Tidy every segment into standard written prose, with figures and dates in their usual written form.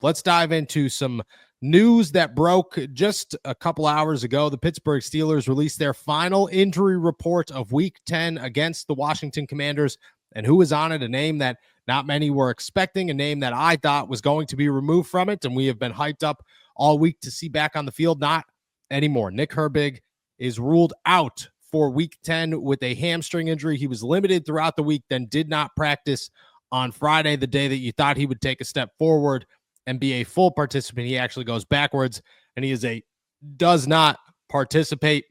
let's dive into some news that broke just a couple hours ago. The Pittsburgh Steelers released their final injury report of Week 10 against the Washington Commanders. And who was on it? A name that not many were expecting, a name that I thought was going to be removed from it. And we have been hyped up all week to see back on the field. Not anymore. Nick Herbig is ruled out for Week 10 with a hamstring injury. He was limited throughout the week, then did not practice on Friday, the day that you thought he would take a step forward and be a full participant. He actually goes backwards, and he does not participate.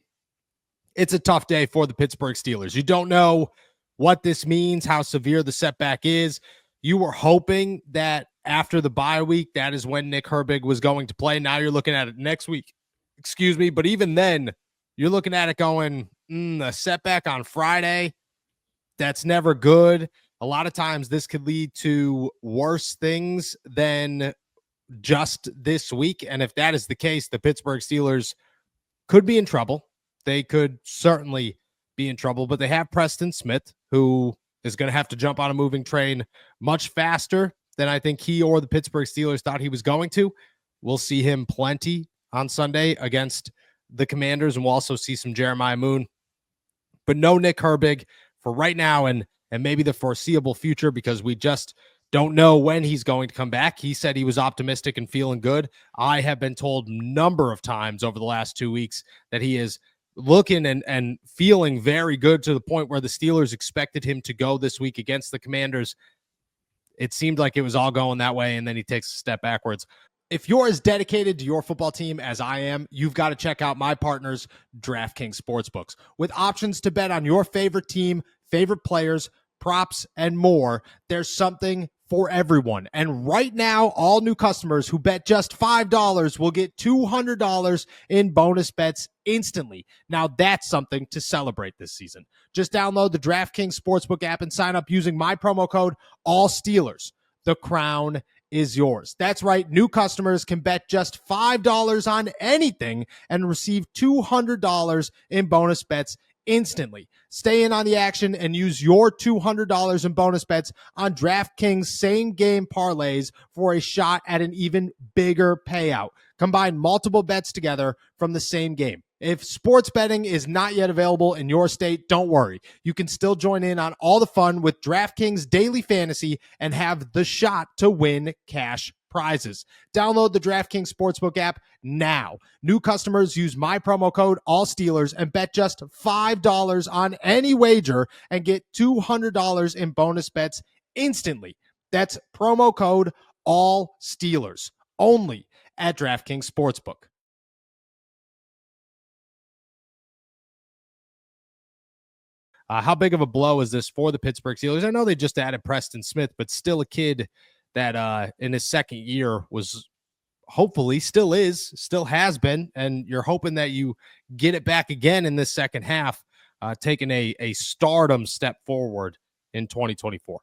It's a tough day for the Pittsburgh Steelers. You don't know what this means, how severe the setback is. You were hoping that after the bye week, that is when Nick Herbig was going to play. Now you're looking at it next week. Excuse me. But even then, you're looking at it going, a setback on Friday, that's never good. A lot of times this could lead to worse things than just this week. And if that is the case, the Pittsburgh Steelers could be in trouble. They could certainly be in trouble, but they have Preston Smith, who is going to have to jump on a moving train much faster than I think he or the Pittsburgh Steelers thought he was going to. We'll see him plenty on Sunday against the Commanders, and we'll also see some Jeremiah Moon. But no Nick Herbig for right now and maybe the foreseeable future, because we just don't know when he's going to come back. He said he was optimistic and feeling good. I have been told a number of times over the last 2 weeks that he is looking and feeling very good, to the point where the Steelers expected him to go this week against the Commanders. It seemed like it was all going that way, and then he takes a step backwards. If you're as dedicated to your football team as I am, you've got to check out my partners, DraftKings Sportsbooks. With options to bet on your favorite team, favorite players, props, and more, there's something for everyone. And right now, all new customers who bet just $5 will get $200 in bonus bets instantly. Now that's something to celebrate this season. Just download the DraftKings Sportsbook app and sign up using my promo code ALLSTEELERS. The crown is yours. That's right. New customers can bet just $5 on anything and receive $200 in bonus bets instantly. Stay in on the action and use your $200 in bonus bets on DraftKings same-game parlays for a shot at an even bigger payout. Combine multiple bets together from the same game. If sports betting is not yet available in your state, don't worry. You can still join in on all the fun with DraftKings Daily Fantasy and have the shot to win cash prizes. Download the DraftKings Sportsbook app now. New customers use my promo code ALLSTEELERS and bet just $5 on any wager and get $200 in bonus bets instantly. That's promo code ALLSTEELERS only at DraftKings Sportsbook. How big of a blow is this for the Pittsburgh Steelers? I know they just added Preston Smith, but still a kid that in his second year was hopefully still has been, and you're hoping that you get it back again in this second half, taking a stardom step forward in 2024.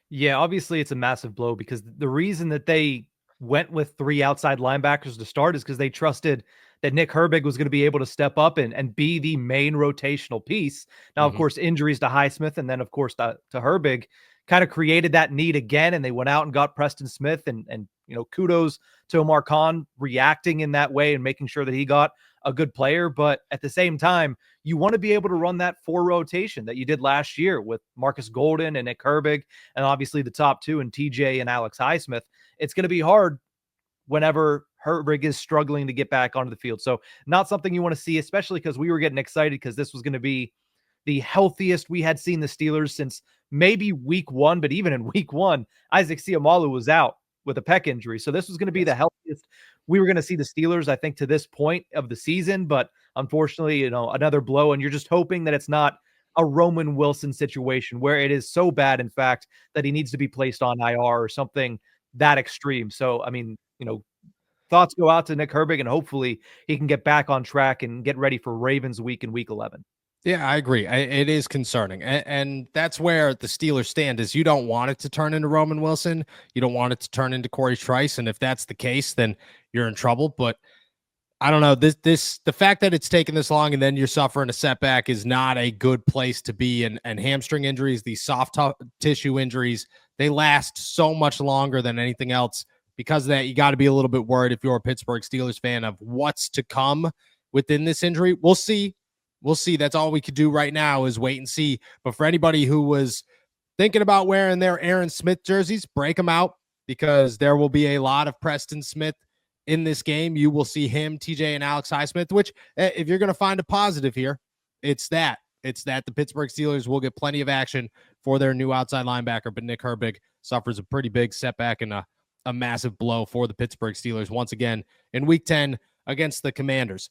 Yeah, obviously it's a massive blow, because the reason that they went with 3 outside linebackers to start is because they trusted that Nick Herbig was going to be able to step up and be the main rotational piece. Now, of course, injuries to Highsmith and then, of course, to Herbig kind of created that need again, and they went out and got Preston Smith, and kudos to Omar Khan reacting in that way and making sure that he got a good player. But at the same time, you want to be able to run that 4 rotation that you did last year with Marcus Golden and Nick Herbig, and obviously the top 2 and TJ and Alex Highsmith. It's going to be hard whenever Herbig is struggling to get back onto the field. So not something you want to see, especially because we were getting excited because this was going to be the healthiest we had seen the Steelers since maybe week 1. But even in week 1, Isaac Seumalo was out with a pec injury. So this was going to be the healthiest we were going to see the Steelers, I think, to this point of the season. But unfortunately, another blow, and you're just hoping that it's not a Roman Wilson situation where it is so bad, in fact, that he needs to be placed on IR or something that extreme. So, I mean, thoughts go out to Nick Herbig, and hopefully he can get back on track and get ready for Ravens week in week 11. Yeah, I agree. It is concerning. And that's where the Steelers stand, is you don't want it to turn into Roman Wilson. You don't want it to turn into Corey Trice. And if that's the case, then you're in trouble. But I don't know, the fact that it's taken this long and then you're suffering a setback is not a good place to be. And hamstring injuries, these soft tissue injuries, they last so much longer than anything else. because of that, you got to be a little bit worried if you're a Pittsburgh Steelers fan of what's to come within this injury. We'll see. We'll see. That's all we could do right now is wait and see. But for anybody who was thinking about wearing their Aaron Smith jerseys, break them out, because there will be a lot of Preston Smith in this game. You will see him, TJ, and Alex Highsmith, which if you're going to find a positive here, it's that the Pittsburgh Steelers will get plenty of action for their new outside linebacker, but Nick Herbig suffers a pretty big setback and a massive blow for the Pittsburgh Steelers once again in Week 10 against the Commanders.